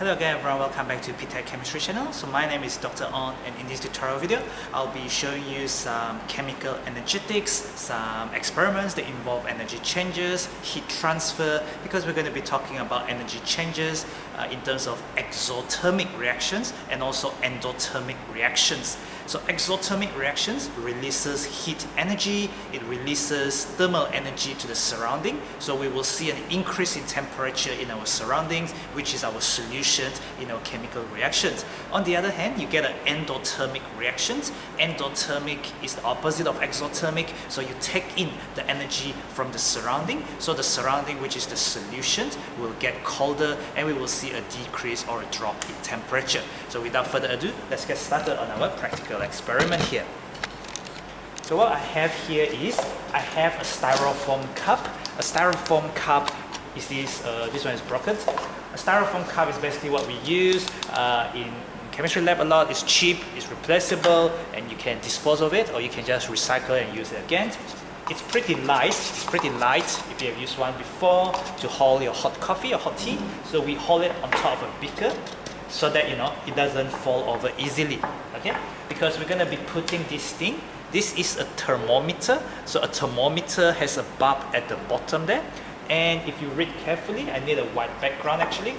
Hello again everyone, welcome back to ptet.chemistry channel. So my name is Dr. On, and in this tutorial video I'll be showing you some chemical energetics, some experiments that involve energy changes, heat transfer, because we're going to be talking about energy changes in terms of exothermic reactions and also endothermic reactions. So exothermic reactions releases heat energy, it releases thermal energy to the surrounding, so we will see an increase in temperature in our surroundings, which is our solution in our chemical reactions. On the other hand, you get an endothermic reactions. Endothermic is the opposite of exothermic, so you take in the energy from the surrounding, so the surrounding, which is the solution, will get colder and we will see a decrease or a drop in temperature. So without further ado, let's get started on our practical experiment here. So what I have here is, I have a styrofoam cup. A styrofoam cup is this one is broken. A styrofoam cup is basically what we use in chemistry lab a lot. It's cheap, it's replaceable, and you can dispose of it or you can just recycle and use it again. It's pretty light if you have used one before to hold your hot coffee or hot tea. So we hold it on top of a beaker so that it doesn't fall over easily, okay? Because we're gonna be putting this thing. This is a thermometer. So a thermometer has a bulb at the bottom there. And if you read carefully, I need a white background actually.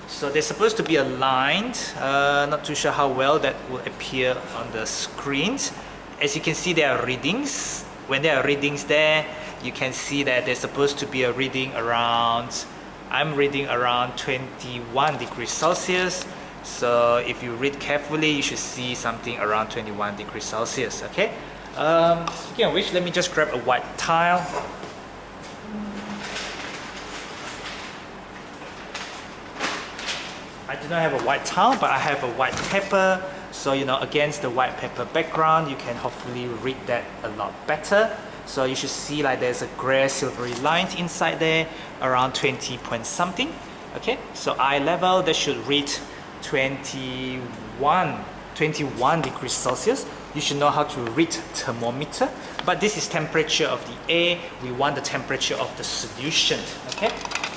So they're supposed to be aligned. Not too sure how well that will appear on the screens. As you can see, there are readings. When there are readings there, you can see that there's supposed to be a reading around, I'm reading around 21 degrees Celsius. So if you read carefully, you should see something around 21 degrees Celsius, okay? Speaking of which, let me just grab a white tile. I do not have a white tile, but I have a white paper. So, against the white paper background, you can hopefully read that a lot better. So you should see like there's a gray silvery line inside there, around 20 point something. Okay, so eye level, that should read 21 degrees Celsius. You should know how to read thermometer, but this is temperature of the air. We want the temperature of the solution, okay?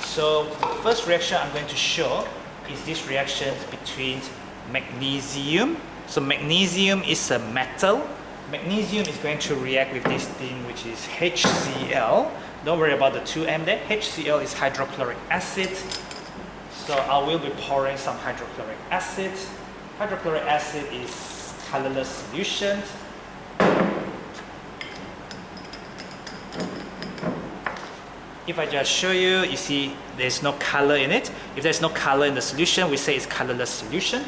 So the first reaction I'm going to show is this reaction between magnesium. So magnesium is a metal. Magnesium is going to react with this thing, which is HCl. Don't worry about the 2M there. HCl is hydrochloric acid. So I will be pouring some hydrochloric acid. Hydrochloric acid is colorless solution. If I just show you, you see there's no color in it. If there's no color in the solution, we say it's colorless solution.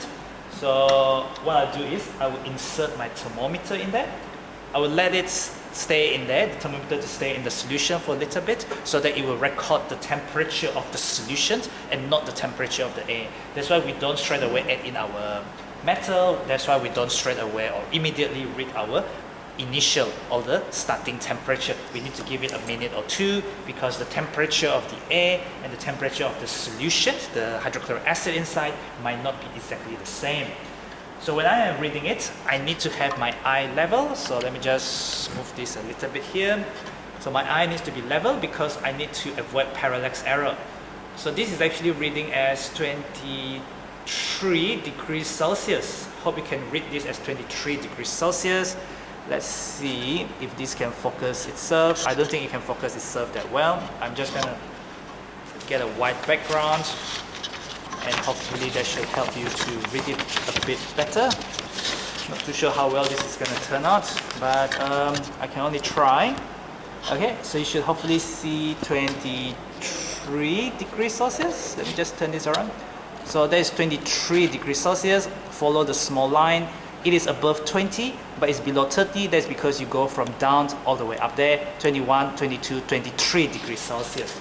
So what I'll do is I will insert my thermometer in there. I will let it stay in there, the thermometer to stay in the solution for a little bit, so that it will record the temperature of the solution and not the temperature of the air. That's why we don't straight away add in our metal. That's why we don't straight away or immediately read our initial or the starting temperature. We need to give it a minute or two, because the temperature of the air and the temperature of the solution, the hydrochloric acid inside, might not be exactly the same. So when I am reading it, I need to have my eye level. So let me just move this a little bit here. So my eye needs to be level because I need to avoid parallax error. So this is actually reading as 23 degrees Celsius. Hope you can read this as 23 degrees Celsius. Let's see if this can focus itself. I don't think it can focus itself that well. I'm just gonna get a white background, and hopefully that should help you to read it a bit better. Not too sure how well this is gonna turn out, but I can only try. Okay, so you should hopefully see 23 degrees Celsius. Let me just turn this around. So that is 23 degrees Celsius. Follow the small line. It is above 20, but it's below 30. That's because you go from down all the way up there, 21, 22, 23 degrees Celsius.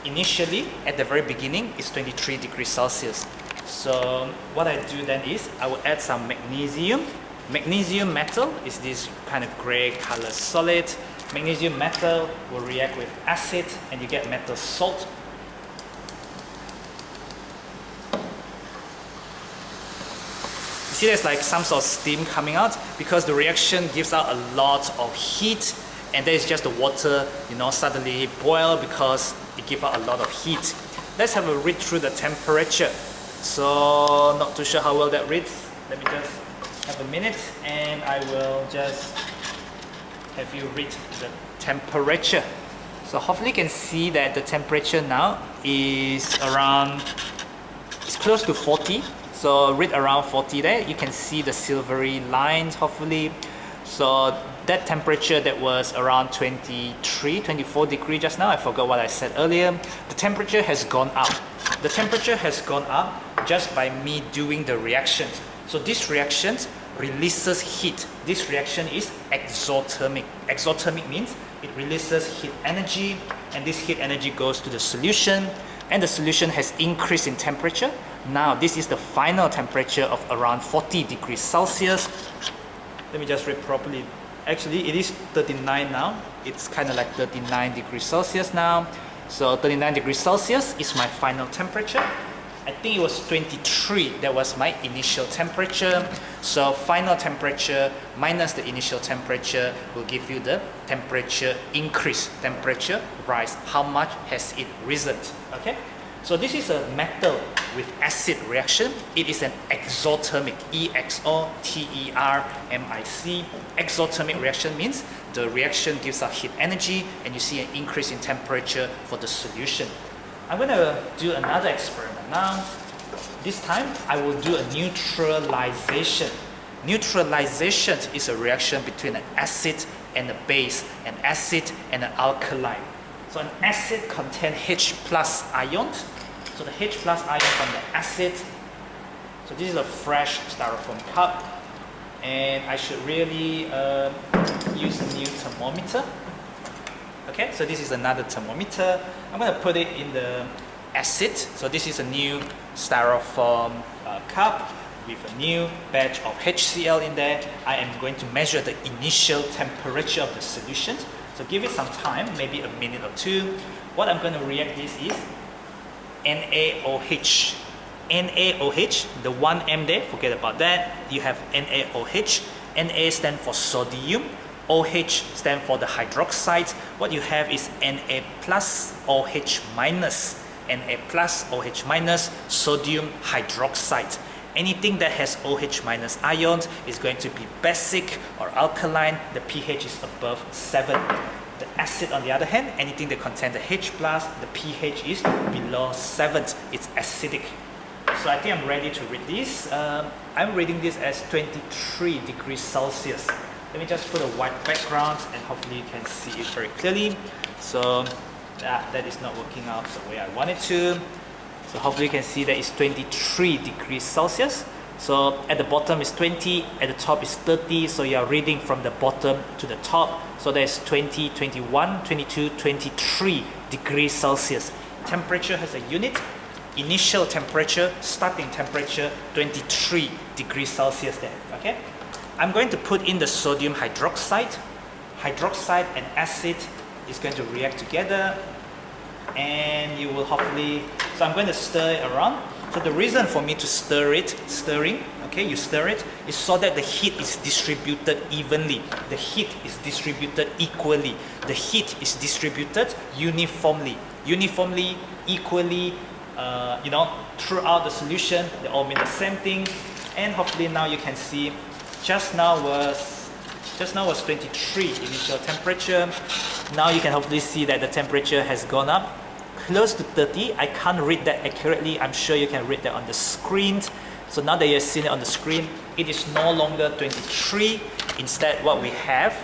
Initially, at the very beginning, it's 23 degrees Celsius. So what I do then is, I will add some magnesium. Magnesium metal is this kind of gray color solid. Magnesium metal will react with acid and you get metal salt. See, there's like some sort of steam coming out because the reaction gives out a lot of heat, and there's just the water, suddenly boil because it gives out a lot of heat. let's have a read through the temperature. So not too sure how well that reads. Let me just have a minute and I will just have you read the temperature. So hopefully you can see that the temperature now is around, it's close to 40. So read around 40 there. You can see the silvery lines hopefully. So that temperature that was around 23, 24 degrees just now, I forgot what I said earlier. The temperature has gone up. The temperature has gone up just by me doing the reactions. So this reaction releases heat. This reaction is exothermic. Exothermic means it releases heat energy, and this heat energy goes to the solution, and the solution has increased in temperature. Now this is the final temperature of around 40 degrees Celsius. Let me just read properly. Actually it is 39 now. It's kind of like 39 degrees Celsius now. So 39 degrees Celsius is my final temperature. I think it was 23, that was my initial temperature. So final temperature minus the initial temperature will give you the temperature increase, temperature rise. How much has it risen? Okay. So this is a metal with acid reaction. It is an exothermic, E-X-O-T-E-R-M-I-C. Exothermic reaction means the reaction gives out heat energy and you see an increase in temperature for the solution. I'm going to do another experiment now. This time I will do a neutralization. Neutralization is a reaction between an acid and a base, an acid and an alkaline. So an acid contains H plus ions. So the H plus ion from the acid. So this is a fresh Styrofoam cup. And I should really use a new thermometer. Okay, so this is another thermometer. I'm going to put it in the acid. So this is a new Styrofoam cup with a new batch of HCl in there. I am going to measure the initial temperature of the solution. So give it some time, maybe a minute or two. What I'm going to react this is NaOH. NaOH, the 1M there, forget about that. You have NaOH. Na stands for sodium. OH stands for the hydroxide. What you have is Na plus OH minus. Na plus OH minus sodium hydroxide. Anything that has OH minus ions is going to be basic or alkaline. The pH is above 7. The acid on the other hand, anything that contains the H plus, the pH is below 7. It's acidic. So I think I'm ready to read this. I'm reading this as 23 degrees Celsius. Let me just put a white background and hopefully you can see it very clearly. So that is not working out the way I want it to. So hopefully you can see that it's 23 degrees Celsius. So at the bottom is 20, at the top is 30. So you are reading from the bottom to the top. So there's 20, 21, 22, 23 degrees Celsius. Temperature has a unit. Initial temperature, starting temperature, 23 degrees Celsius there. Okay. I'm going to put in the sodium hydroxide. Hydroxide and acid is going to react together. And you will hopefully, so I'm going to stir it around. So the reason for me to stirring, okay, you stir it, is so that the heat is distributed evenly. The heat is distributed equally. The heat is distributed uniformly. Uniformly, equally, throughout the solution. They all mean the same thing. And hopefully now you can see, just now was 23 initial temperature. Now you can hopefully see that the temperature has gone up close to 30. I can't read that accurately. I'm sure you can read that on the screen. So now that you've seen it on the screen, it is no longer 23. Instead, what we have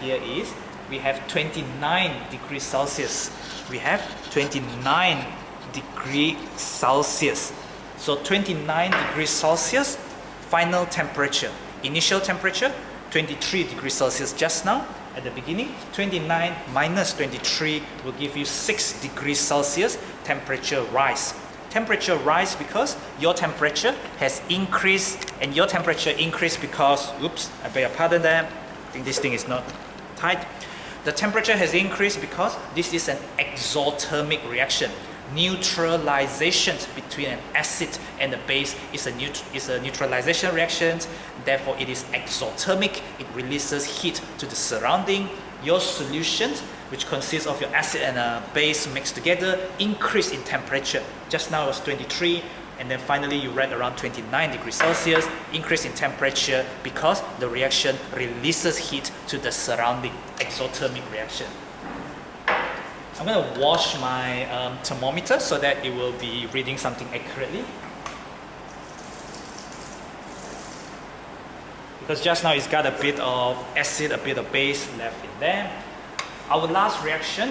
here is we have 29 degrees Celsius. We have 29 degrees Celsius. So 29 degrees Celsius, final temperature. Initial temperature, 23 degrees Celsius just now. At the beginning, 29 minus 23 will give you 6 degrees Celsius temperature rise. Temperature rise because your temperature has increased, and your temperature increased because, oops, I beg your pardon there. I think this thing is not tight. The temperature has increased because this is an exothermic reaction. Neutralization between an acid and a base is a neutralization reaction. Therefore, it is exothermic. It releases heat to the surrounding. Your solution which consists of your acid and a base mixed together, increase in temperature. Just now it was 23, and then finally you read around 29 degrees Celsius, increase in temperature because the reaction releases heat to the surrounding, exothermic reaction. I'm going to wash my thermometer so that it will be reading something accurately. Because just now it's got a bit of acid, a bit of base left in there. Our last reaction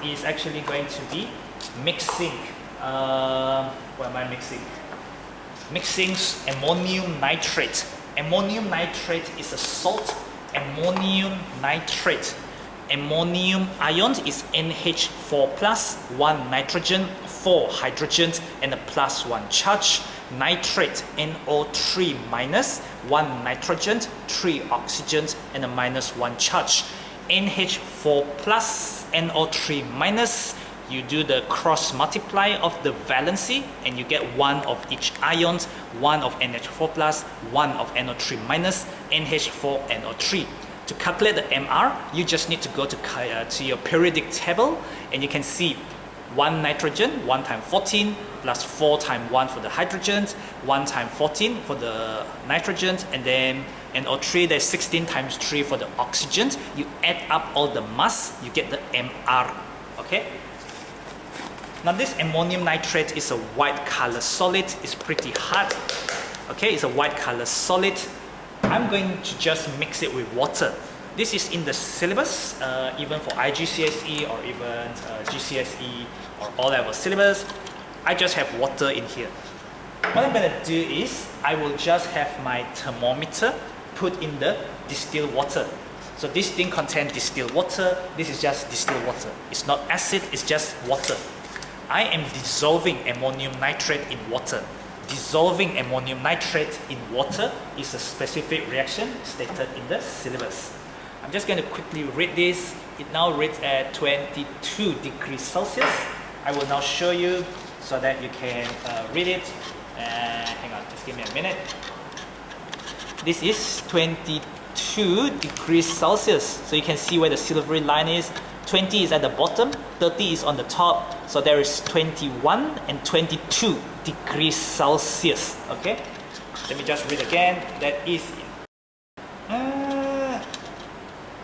is actually going to be mixing. What am I mixing? Mixing ammonium nitrate. Ammonium nitrate is a salt. Ammonium nitrate. Ammonium ions is NH4 plus, 1 nitrogen, 4 hydrogens, and a +1 charge. Nitrate, NO3 minus, 1 nitrogen, 3 oxygens, and a -1 charge. NH4 plus, NO3 minus, you do the cross multiply of the valency and you get 1 of each ions, 1 of NH4 plus, 1 of NO3 minus, NH4, NO3. To calculate the MR, you just need to go to your periodic table and you can see 1 nitrogen, 1 times 14, plus 4 times 1 for the hydrogens, 1 times 14 for the nitrogens, and then NO3, there's 16 times 3 for the oxygens. You add up all the mass, you get the MR, okay? Now this ammonium nitrate is a white color solid, it's pretty hard, okay? It's a white color solid. I'm going to just mix it with water. This is in the syllabus, even for IGCSE or even GCSE or O-level syllabus. I just have water in here. What I'm going to do is, I will just have my thermometer put in the distilled water. So this thing contains distilled water, this is just distilled water. It's not acid, it's just water. I am dissolving ammonium nitrate in water. Dissolving ammonium nitrate in water is a specific reaction stated in the syllabus. I'm just going to quickly read this. It now reads at 22 degrees Celsius. I will now show you so that you can read it. Hang on, just give me a minute. This is 22 degrees Celsius. So you can see where the silvery line is. 20 is at the bottom, 30 is on the top. So there is 21 and 22 degrees Celsius. Okay, let me just read again. That is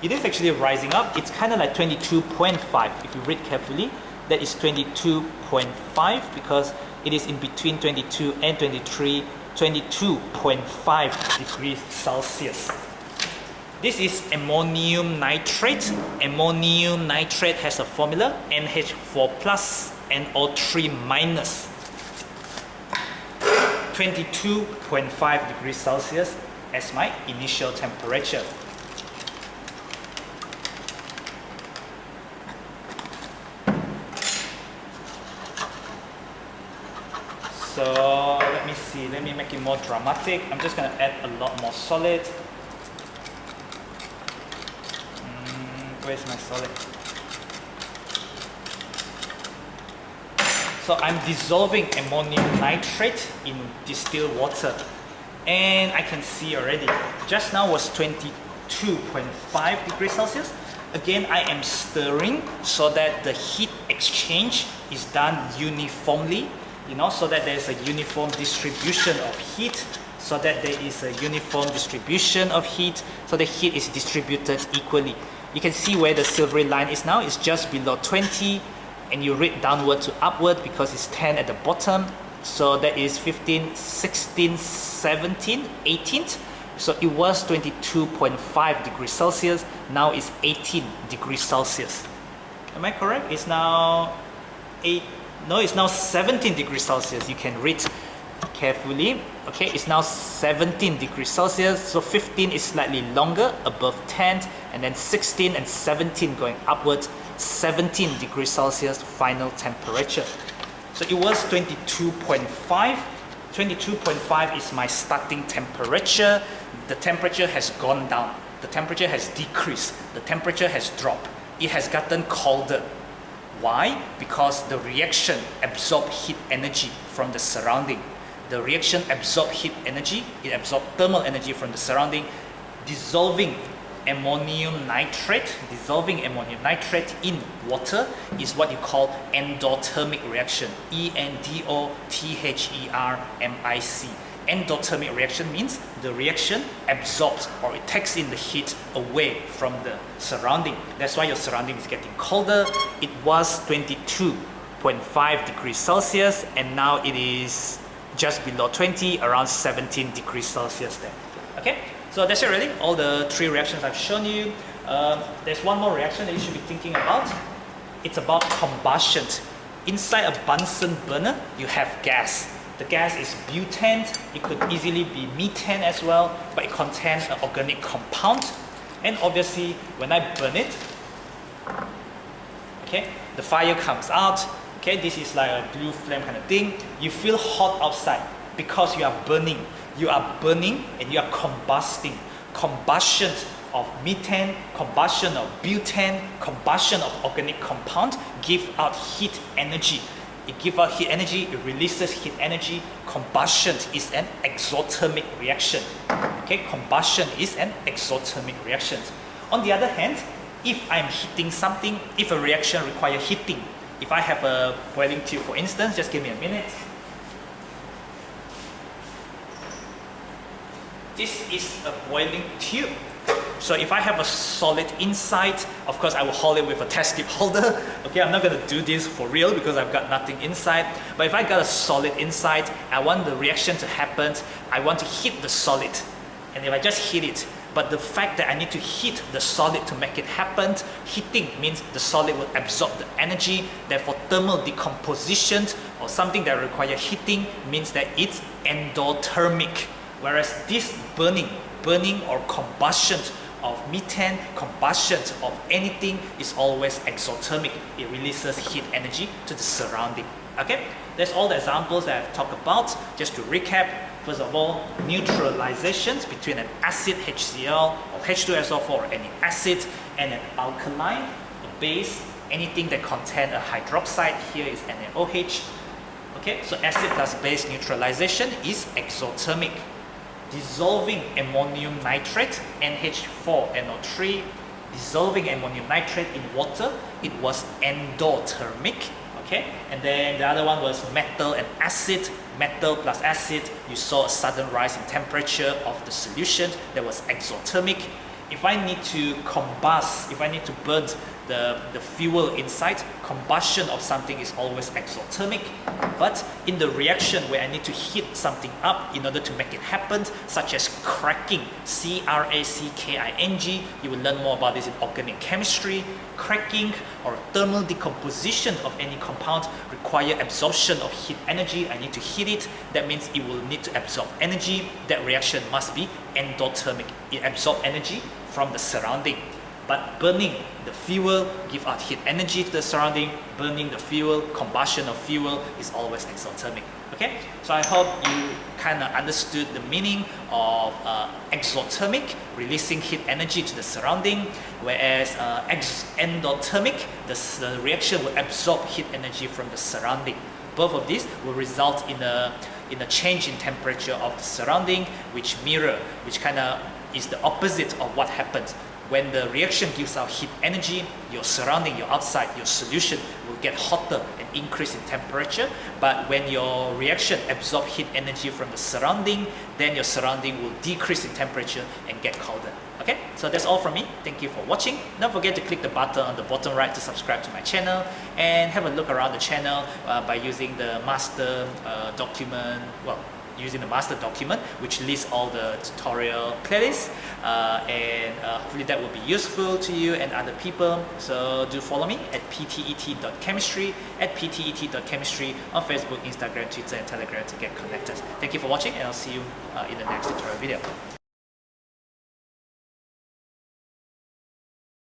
it is actually rising up. It's kind of like 22.5 if you read carefully. That is 22.5 because it is in between 22 and 23, 22.5 degrees Celsius. This is ammonium nitrate. Ammonium nitrate has a formula NH4 plus NO3 minus. 22.5 degrees Celsius as my initial temperature. So let me see, let me make it more dramatic. I'm just going to add a lot more solid. Where's my solid? So I'm dissolving ammonium nitrate in distilled water. And I can see already, just now was 22.5 degrees Celsius. Again, I am stirring so that the heat exchange is done uniformly, you know, so that there's a uniform distribution of heat, so that there is a uniform distribution of heat, so the heat is distributed equally. You can see where the silvery line is now, it's just below 20, and you read downward to upward because it's 10 at the bottom. So that is 15, 16, 17, 18. So it was 22.5 degrees Celsius, now it's 18 degrees Celsius. Am I correct? It's now it's now 17 degrees Celsius. You can read carefully. Okay, it's now 17 degrees Celsius. So 15 is slightly longer, above 10, and then 16 and 17 going upwards. 17 degrees Celsius final temperature. So it was 22.5. 22.5 is my starting temperature. The temperature has gone down. The temperature has decreased. The temperature has dropped. It has gotten colder. Why? Because the reaction absorbs heat energy from the surrounding. The reaction absorbs heat energy, it absorbs thermal energy from the surrounding, dissolving ammonium nitrate, dissolving ammonium nitrate in water is what you call endothermic reaction. E-N-D-O-T-H-E-R-M-I-C. Endothermic reaction means the reaction absorbs or it takes in the heat away from the surrounding. That's why your surrounding is getting colder. It was 22.5 degrees Celsius and now it is just below 20, around 17 degrees Celsius there. Okay, so that's it really, all the three reactions I've shown you. There's one more reaction that you should be thinking about. It's about combustion. Inside a Bunsen burner, you have gas. The gas is butane, it could easily be methane as well, but it contains an organic compound. And obviously, when I burn it, okay, the fire comes out. Okay, this is like a blue flame kind of thing. You feel hot outside because you are burning. You are burning and you are combusting. Combustion of methane, combustion of butane, combustion of organic compound give out heat energy. It gives out heat energy, it releases heat energy. Combustion is an exothermic reaction. Okay, combustion is an exothermic reaction. On the other hand, if I'm heating something, if a reaction requires heating, if I have a boiling tube for instance, just give me a minute. This is a boiling tube. So if I have a solid inside, of course I will hold it with a test tube holder. Okay, I'm not going to do this for real because I've got nothing inside. But if I got a solid inside, I want the reaction to happen. I want to heat the solid. And if I just heat it, but the fact that I need to heat the solid to make it happen, heating means the solid will absorb the energy. Therefore, thermal decomposition or something that requires heating means that it's endothermic. Whereas this burning or combustion of methane, combustion of anything is always exothermic. It releases heat energy to the surrounding. Okay, that's all the examples that I've talked about. Just to recap, first of all, neutralizations between an acid HCl or H2SO4 or any acid and an alkaline, a base, anything that contains a hydroxide, here is NaOH. Okay, so acid plus base neutralization is exothermic. Dissolving ammonium nitrate, NH4NO3, dissolving ammonium nitrate in water, it was endothermic. Okay, and then the other one was metal and acid. Metal plus acid, you saw a sudden rise in temperature of the solution, that was exothermic. If I need to combust, if I need to burn the fuel inside, combustion of something is always exothermic. But in the reaction where I need to heat something up in order to make it happen, such as cracking, C-R-A-C-K-I-N-G, you will learn more about this in organic chemistry. Cracking or thermal decomposition of any compound require absorption of heat energy. I need to heat it, that means it will need to absorb energy. That reaction must be endothermic. It absorbs energy from the surrounding. But burning the fuel give out heat energy to the surrounding. Burning the fuel, combustion of fuel is always exothermic. Okay, so I hope you kind of understood the meaning of exothermic, releasing heat energy to the surrounding, whereas endothermic, the reaction will absorb heat energy from the surrounding. Both of these will result in a change in temperature of the surrounding, which kind of is the opposite of what happens. When the reaction gives out heat energy, your surrounding, your outside, your solution will get hotter and increase in temperature. But when your reaction absorbs heat energy from the surrounding, then your surrounding will decrease in temperature and get colder. Okay, so that's all from me. Thank you for watching. Don't forget to click the button on the bottom right to subscribe to my channel and have a look around the channel by using the master document. Using the master document, which lists all the tutorial playlists, and hopefully that will be useful to you and other people. So do follow me at ptet.chemistry, at ptet.chemistry on Facebook, Instagram, Twitter, and Telegram to get connected. Thank you for watching, and I'll see you in the next tutorial video.